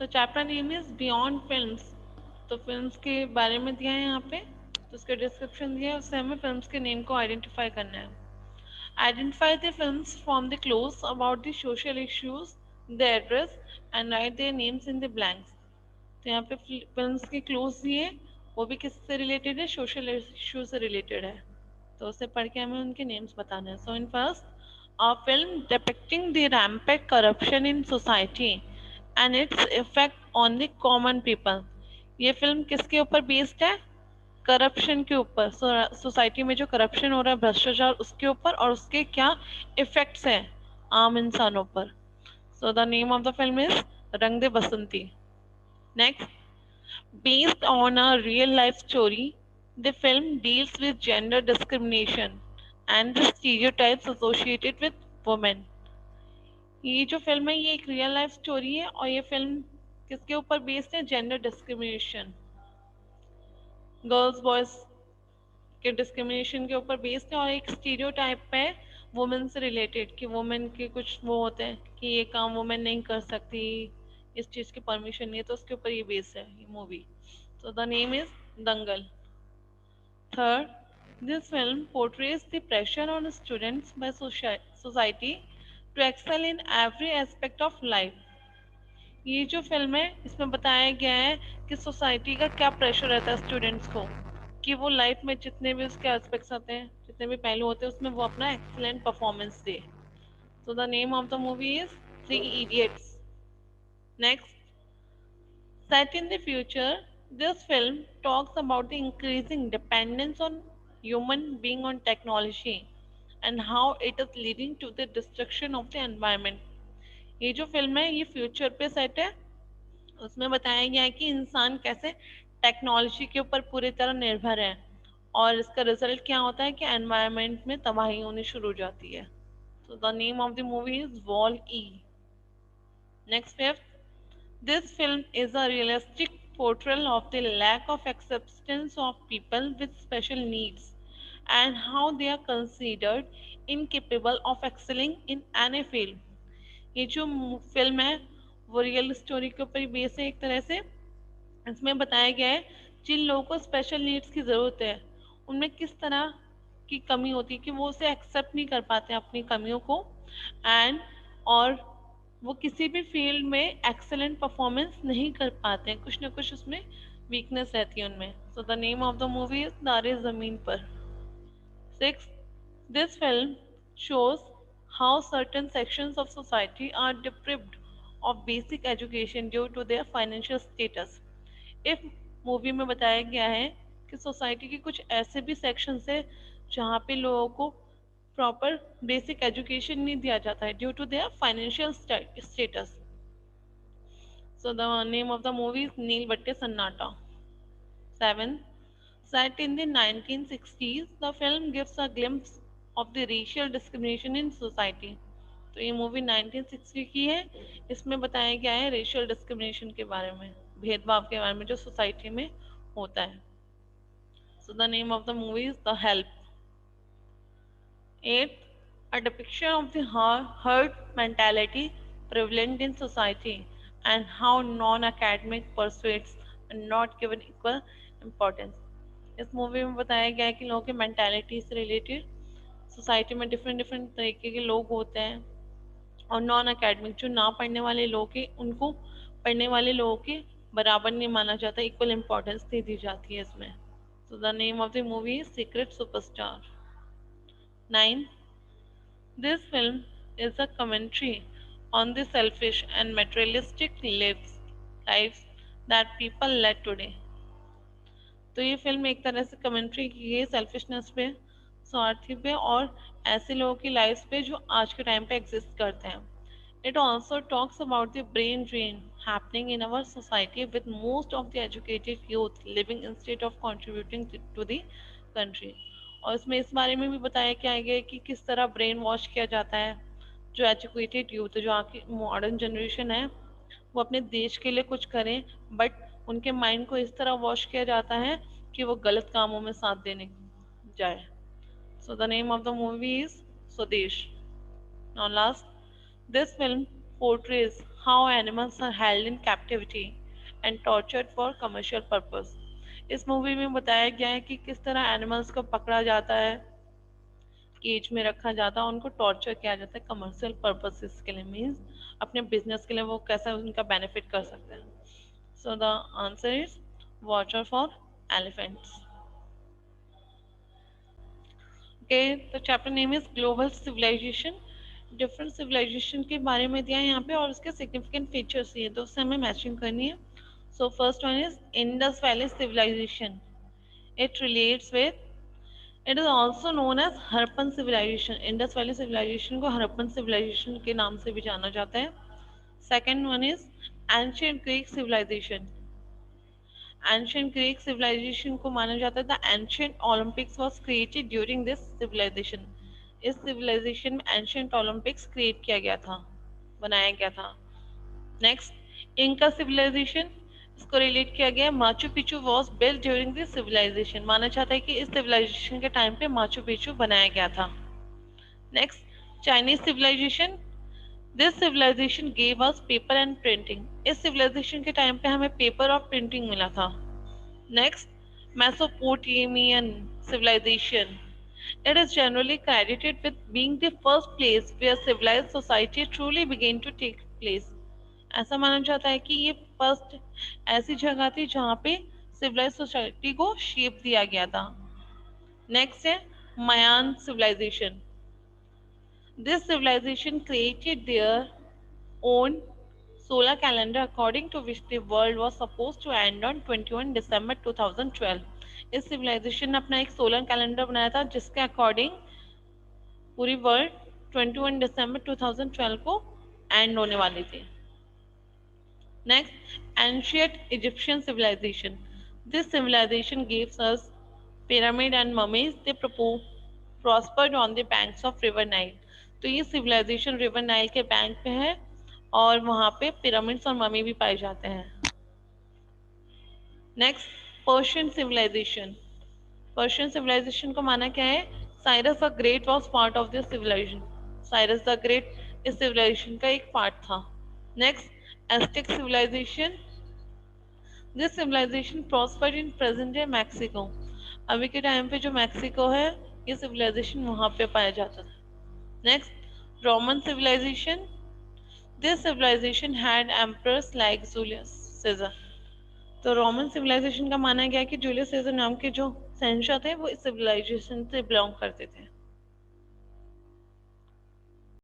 तो chapter name is beyond films. तो films के बारे में दिया है यहाँ पे, तो उसका डिस्क्रिप्शन दिया है, उससे हमें फिल्म्स के नेम को आइडेंटिफाई करना है। Identify the films from the close about the social issues the address and right their names in the blanks. तो यहाँ पे फिल्म्स के क्लोज दिए, वो भी किससे रिलेटेड है, सोशल इशू से रिलेटेड है, तो उसे पढ़ के हमें उनके नेम्स बताने हैं। So in first, a film depicting the rampant corruption in society and its effect on the common people। ये फिल्म किसके ऊपर बेस्ड है, करप्शन के ऊपर। सोसाइटी में जो करप्शन हो रहा है, भ्रष्टाचार, उसके ऊपर, और उसके क्या इफेक्ट्स हैं आम इंसानों पर। So the name of the film is Rang De Basanti. Next, based on a real life story, the film deals with gender discrimination and the stereotypes associated with women। ये जो फिल्म है, ये एक रियल लाइफ स्टोरी है, और ये फिल्म किसके ऊपर बेस्ड है, जेंडर डिस्क्रिमिनेशन, गर्ल्स बॉयज के डिस्क्रिमिनेशन के ऊपर बेस्ड है, और एक स्टीरियोटाइप पे है वुमेन से रिलेटेड, कि वुमेन के कुछ वो होते हैं कि ये काम वुमेन नहीं कर सकती, इस चीज़ की परमिशन नहीं है, तो उसके ऊपर ये बेस्ड है ये movie. So the name is Dangal. Third, this film portrays the pressure on students by society to excel in every aspect of life। ये जो फिल्म है, इसमें बताया गया है कि सोसाइटी का क्या प्रेशर रहता है स्टूडेंट्स को, कि वो लाइफ में जितने भी उसके एस्पेक्ट्स आते हैं, जितने भी पहलू होते हैं, उसमें वो अपना excellent performance they. So the name of the movie is three idiots. Next, set in the future, this film talks about the increasing dependence on human being on technology and how it is leading to the destruction of the environment। ये जो film है, ये future पे set है। उसमें बताया गया है कि इंसान कैसे टेक्नोलॉजी के ऊपर पूरी तरह निर्भर है, और इसका रिजल्ट क्या होता है कि एनवायरनमेंट में तबाही होनी शुरू हो जाती है। तो the name of the movie is Wall E. Next, fifth, this film is a realistic portrayal of the lack of acceptance of people with special needs and how they are considered incapable of excelling in any field। ये जो film है, वो real story के ऊपर base है एक तरह से। इसमें बताया गया है जिन लोगों को स्पेशल नीड्स की ज़रूरत है, उनमें किस तरह की कमी होती है कि वो उसे एक्सेप्ट नहीं कर पाते अपनी कमियों को, एंड और वो किसी भी फील्ड में एक्सेलेंट परफॉर्मेंस नहीं कर पाते हैं, कुछ ना कुछ उसमें वीकनेस रहती है उनमें। सो the name of the movie is तारे ज़मीन पर। Six, this film shows how certain sections of society are deprived of basic education due to their financial status। इस मूवी में बताया गया है कि सोसाइटी के कुछ ऐसे भी सेक्शंस है जहाँ पे लोगों को प्रॉपर बेसिक एजुकेशन नहीं दिया जाता है due to their financial status. So the name of the movie is Nil Battey Sannata. 7. Set in the 1960s, the film gives a glimpse of the racial discrimination in society। तो ये मूवी 1960 की है, इसमें बताया गया है रेशियल डिस्क्रिमिनेशन के बारे में, भेदभाव के बारे में जो सोसाइटी में होता है। सो the name of the movie is the help. 8. A depiction of the herd mentality prevalent in society and how non-academic pursuits are not given equal importance। इस मूवी में बताया गया है कि लोगों की मेंटालिटी से रिलेटेड सोसाइटी में डिफरेंट डिफरेंट तरीके के लोग होते हैं, और नॉन एकेडमिक जो ना पढ़ने वाले लोग हैं, उनको पढ़ने वाले लोगों के बराबर नहीं माना जाता, इक्वल इम्पोर्टेंस दे दी जाती है इसमें। सो the name of the movie is secret superstar. 9. This film is a commentary on the selfish and materialistic lives that people lead today। तो ये फिल्म एक तरह से कमेंट्री की है सेल्फिशनेस पे, स्वार्थी पे, और ऐसे लोगों की लाइफ पे जो आज के टाइम पे एग्जिस्ट करते हैं। It also talks about the brain drain happening in our society with most of the educated youth living instead of contributing to the country. और इसमें इस बारे में भी बताया क्या गया कि किस तरह ब्रेन वॉश किया जाता है जो एजुकेटेड यूथ, जो आके मॉडर्न जनरेशन है, वो अपने देश के लिए कुछ करें, बट उनके माइंड को इस तरह वॉश किया जाता है कि वो गलत कामों में साथ देने जाए। So the name of the movie is Swades. Now last, this film portrays how animals are held in captivity and tortured for commercial purpose. इस मूवी में बताया गया है कि किस तरह एनिमल्स को पकड़ा जाता है, केज में रखा जाता है, उनको टॉर्चर किया जाता है कमर्शियल पर्पसेस के लिए, मीन्स अपने बिजनेस के लिए वो कैसा उनका बेनिफिट कर सकते हैं। So the answer is water for elephants. Okay, तो chapter name is global civilization. Different civilization के बारे में दिया है यहाँ पे और उसके सिग्निफिकेंट फीचर्स ये तो उससे हमें मैचिंग करनी है। So first one is Indus Valley civilization. It relates with, it is also known as Harappan civilization. Indus Valley civilization को हरप्पन सिविलाइजेशन के नाम से भी जाना जाता है। Second one is ancient Greek civilization. Ancient Greek civilization को माना जाता है the ancient Olympics was created during this civilization. इस सिविलाइजेशन में एंशियंट ओलंपिक्स क्रिएट किया गया था, बनाया गया था। नेक्स्ट इंका सिविलाइजेशन, इसको रिलेट किया गया Machu Picchu was built during this civilization. माना जाता है कि इस सिविलाइजेशन के टाइम पे माचू पिचू बनाया गया था। Next Chinese civilization, this civilization gave us paper and printing. इस सिविलाइजेशन के टाइम पे हमें पेपर और प्रिंटिंग मिला था। Next Mesopotamian civilization, it is generally credited with being the first place where civilized society truly began to take place। ऐसा माना जाता है कि ये फर्स्ट ऐसी जगह थी जहाँ पे सिविलाइज सोसाइटी को शेप दिया गया था। नेक्स्ट है Mayan civilization. This civilization created their own solar calendar according to which the world was supposed to end on 21 December 2012। इस सिविलाइजेशन ने अपना एक सोलर कैलेंडर बनाया था जिसके अकॉर्डिंग पूरी वर्ल्ड 21 दिसंबर 2012 को एंड होने वाली थी। Next ancient Egyptian civilization. This civilization gives us pyramid and mummies, they prospered on the banks of river Nile. तो ये सिविलाइजेशन रिवर नाइल के बैंक पे है और वहाँ पे पिरामिड्स और ममी भी पाए जाते हैं। Next Persian civilization. Persian civilization को माना क्या है, Cyrus the great was part of this civilization. Cyrus the great इस सिविलाइजेशन का एक पार्ट था। Next Aztec civilization. This civilization prospered in present day Mexico. अभी के टाइम पे जो मैक्सिको है ये सिविलाइजेशन वहाँ पे पाया जाता था। Next Roman civilization. This civilization had emperors like Julius Caesar. तो रोमन सिविलाइजेशन का माना गया कि जूलियस सीजर नाम के जो शहंशाह थे वो इस सिविलाइजेशन से बिलोंग करते थे।